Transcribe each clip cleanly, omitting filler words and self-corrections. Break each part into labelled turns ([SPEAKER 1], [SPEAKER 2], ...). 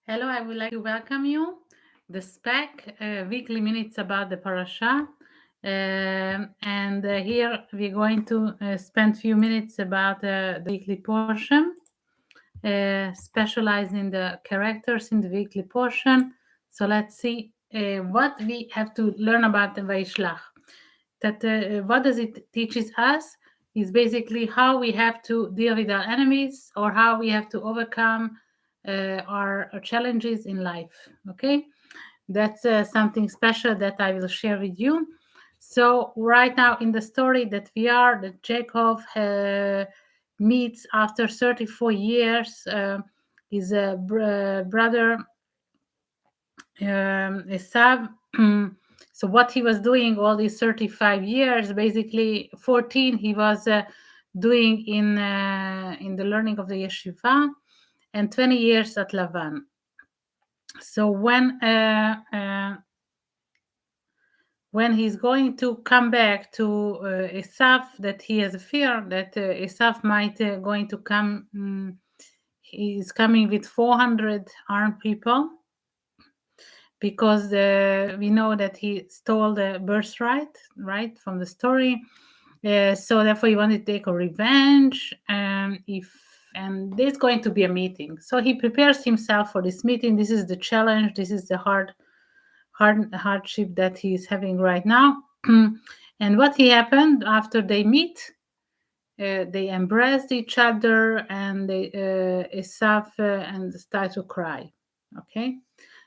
[SPEAKER 1] Hello, I would like to welcome you. The Spec weekly minutes about the Parasha. And here we're going to spend few minutes about the weekly portion, specialize in the characters in the weekly portion. So let's see what we have to learn about the Vaishlach. That what does it teaches us is basically how we have to deal with our enemies or how we have to overcome our challenges in life. Okay, that's something special that I will share with you. So right now in the story that we are, that Jacob meets after 34 years his brother Esav. So what he was doing all these 35 years, basically 14 he was doing in the learning of the yeshiva, and 20 years at Lavan. So when he's going to come back to Esav, that he has a fear that Esav might going to come. He's coming with 400 armed people because we know that he stole the birthright, right, from the story. So therefore, he wanted to take a revenge. And there's going to be a meeting. So he prepares himself for this meeting. This is the challenge. This is the hardship that he's having right now. And what he happened after they meet? They embraced each other, and they Esav and start to cry. Okay,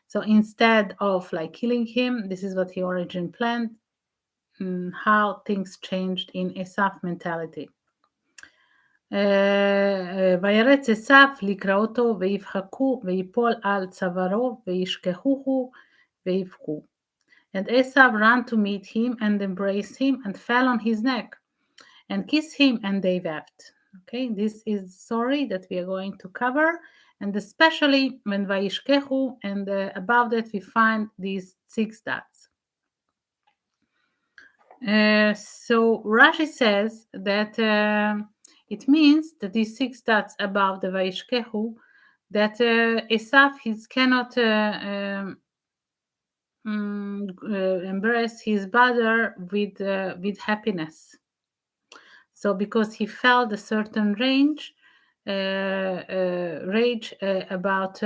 [SPEAKER 1] so instead of like killing him, this is what he originally planned. How things changed in Esav mentality. וירץ עשיו לקראתו ויבחקו ויפול על צווארו וישכחוהו ויבכו. And Esau ran to meet him and embraced him and fell on his neck and kissed him, and they wept. Okay, this is the story that we are going to cover, and especially when Vayishkehu, and above that we find these 6 dots. So Rashi says that it means that these 6 dots above the Vayishkehu, that Esav cannot embrace his brother with happiness. So because he felt a certain rage about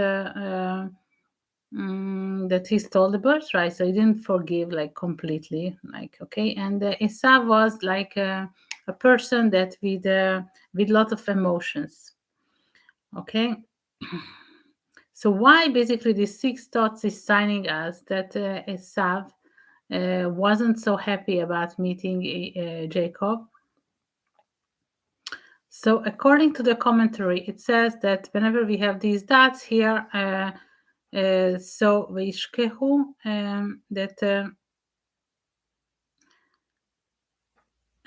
[SPEAKER 1] that he stole the birthright, so he didn't forgive like completely, like okay. And Esav was like a person that with lot of emotions. Okay. So why basically these 6 thoughts is signing us that Esav wasn't so happy about meeting Jacob. So according to the commentary, it says that whenever we have these dots here, so Vayishkehu,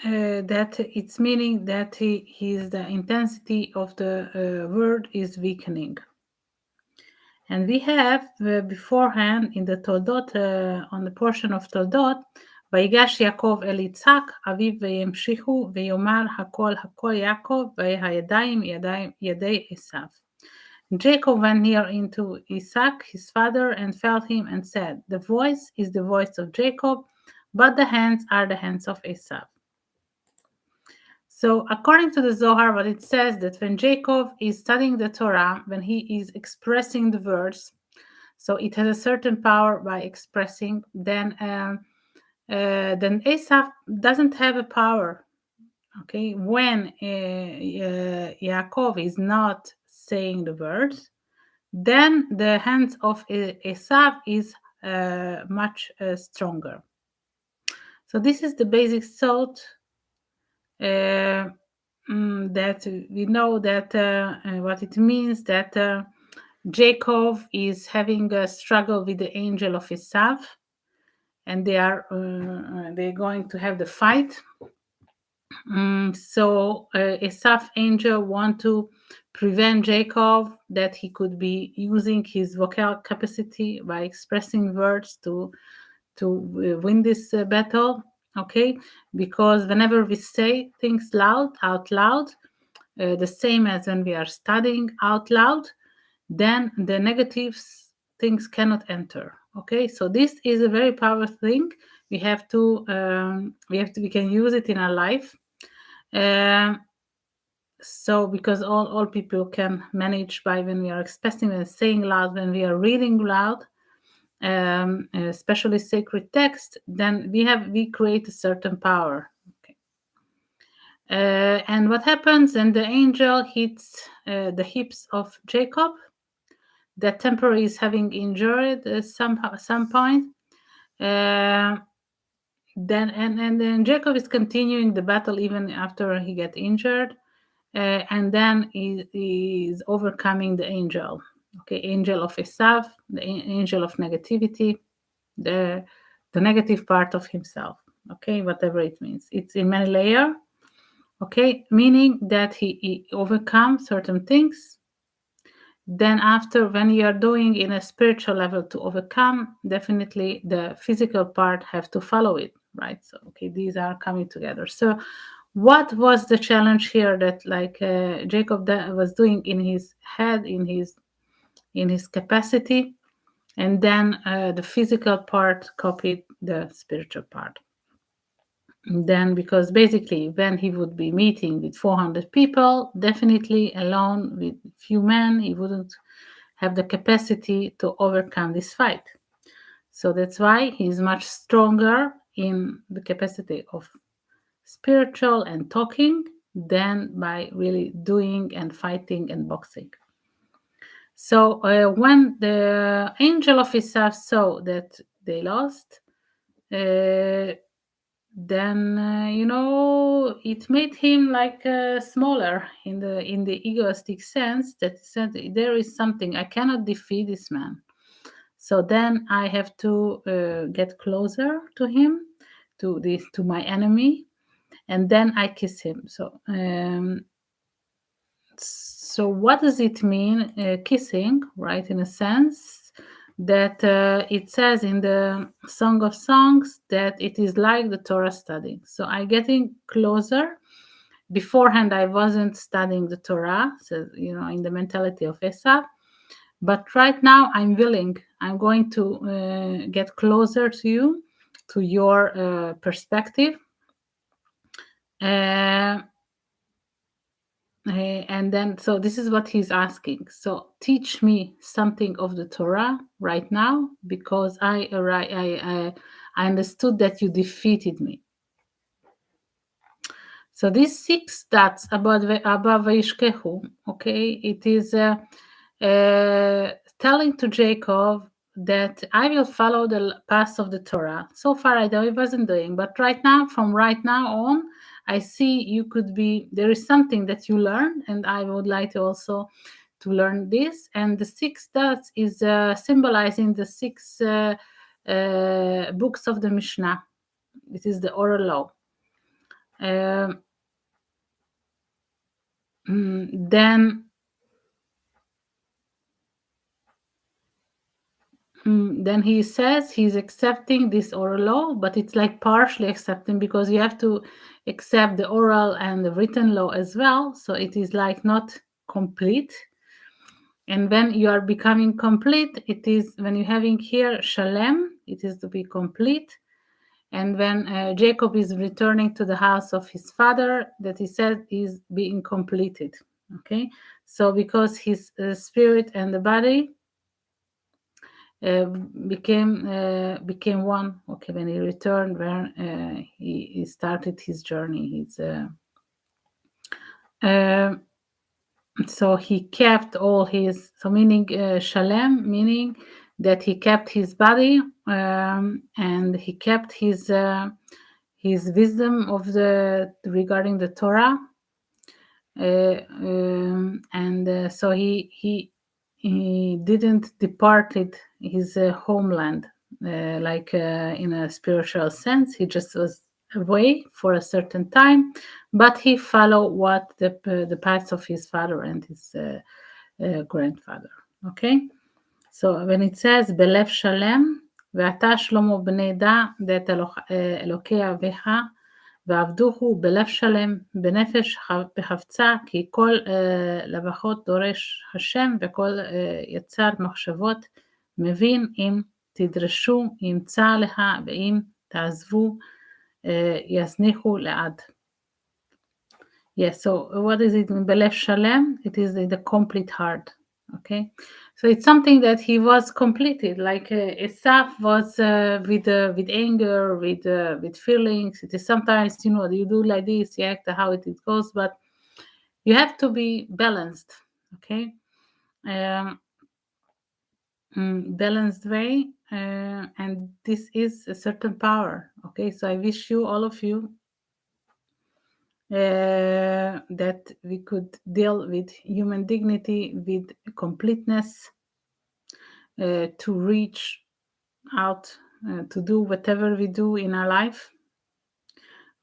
[SPEAKER 1] that it's meaning that the intensity of the word is weakening. And we have beforehand in the Toldot, on the portion of Toldot, ויגש יעקב אל יצחק אביו וימשיכו ויאמר הכל יעקב והידיים ידי עשיו. Jacob went near into Isaac, his father, and felt him and said, the voice is the voice of Jacob, but the hands are the hands of Esau. So according to the Zohar, what it says that when Jacob is studying the Torah, when he is expressing the words, so it has a certain power by expressing, then Esau doesn't have a power. Okay, when Yaakov is not saying the words, then the hands of Esau is much stronger. So this is the basic thought that we know that what it means that Jacob is having a struggle with the angel of Esau, and they're going to have the fight. So Esau's angel want to prevent Jacob that he could be using his vocal capacity by expressing words to win this battle. Okay, because whenever we say things out loud, the same as when we are studying out loud, then the negative things cannot enter. Okay, so this is a very powerful thing. We can use it in our life. So because all people can manage by when we are expressing and saying loud, when we are reading loud, especially sacred text, then we create a certain power. Okay. And what happens? And the angel hits the hips of Jacob. That temper is having injured some point. Then Jacob is continuing the battle even after he get injured, and then he is overcoming the angel. Okay, angel of Esav, the angel of negativity, the negative part of himself. Okay, whatever it means, it's in many layer. Okay, meaning that he overcomes certain things. Then after, when you are doing in a spiritual level to overcome, definitely the physical part have to follow it, right? So okay, these are coming together. So what was the challenge here that like Jacob was doing in his head, in his capacity, and then the physical part copied the spiritual part. Then because basically when he would be meeting with 400 people, definitely alone with few men, he wouldn't have the capacity to overcome this fight. So that's why he's much stronger in the capacity of spiritual and talking than by really doing and fighting and boxing. So when the angel of Esav saw that they lost, then it made him like smaller in the egoistic sense, that said there is something I cannot defeat this man, so then I have to get closer to him, to my enemy, and then I kiss him. So what does it mean, kissing, right? In a sense that it says in the Song of Songs that it is like the Torah studying. So I getting closer. Beforehand, I wasn't studying the Torah, so in the mentality of Esav. But right now, I'm willing. I'm going to get closer to you, to your perspective. And then, so this is what he's asking. So teach me something of the Torah right now, because I understood that you defeated me. So these 6 dots above Vayishkehu, okay, it is telling to Jacob that I will follow the path of the Torah. So far I wasn't doing, but from right now on, I see there is something that you learn, and I would like to also to learn this. And the 6 dots is symbolizing the 6 books of the Mishnah. It is the oral law. Then he says he's accepting this oral law, but it's like partially accepting, because you have to accept the oral and the written law as well. So it is like not complete. And when you are becoming complete, it is when you're having here shalem, it is to be complete. And when Jacob is returning to the house of his father, that he says is being completed. Okay, so because his spirit and the body became one. Okay, when he returned, where he started his journey. So he kept all his, so meaning shalem, meaning that he kept his body, and he kept his wisdom regarding the Torah, and so he didn't departed his homeland, like in a spiritual sense. He just was away for a certain time, but he followed what the paths of his father and his grandfather. Okay, so when it says belev shalem, ואתה שלמה בני דע, דעת אלוקי אביך, ועבדוהו בלב שלם, בנפש בחפצה, כי כל לבחות דורש השם, וכל יצר מחשבות מבין, אם תדרשו ימצא לך, ואם תעזבו יזניחו לעד. Yes, so what is it in בלב שלם? It is in the complete heart. Okay, so it's something that he was completed, like Esaf was with anger, with feelings. It is sometimes, you do like this, you act how it goes, but you have to be balanced. Okay, balanced way, and this is a certain power. Okay, so I wish you, all of you, that we could deal with human dignity, with completeness, to reach out, to do whatever we do in our life.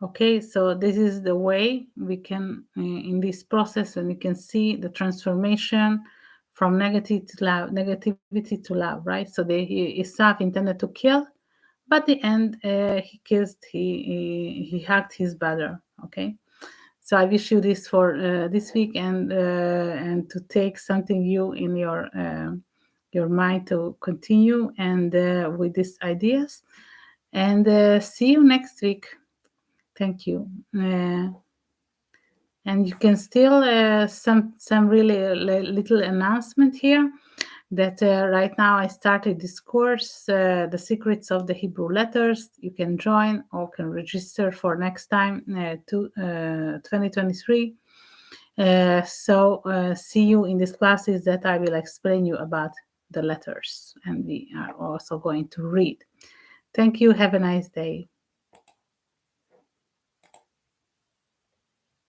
[SPEAKER 1] Okay, so this is the way we can, in this process, and we can see the transformation from negativity to love, right? So Isaac intended to kill, but the end, he kissed, he hugged his brother. Okay, so I wish you this for this week, and to take something new in your mind to continue and with these ideas, and see you next week. Thank you. And you can still some really little announcement here, that right now I started this course, The Secrets of the Hebrew Letters. You can join or can register for next time, 2023. So see you in these classes that I will explain you about the letters, and we are also going to read. Thank you. Have a nice day.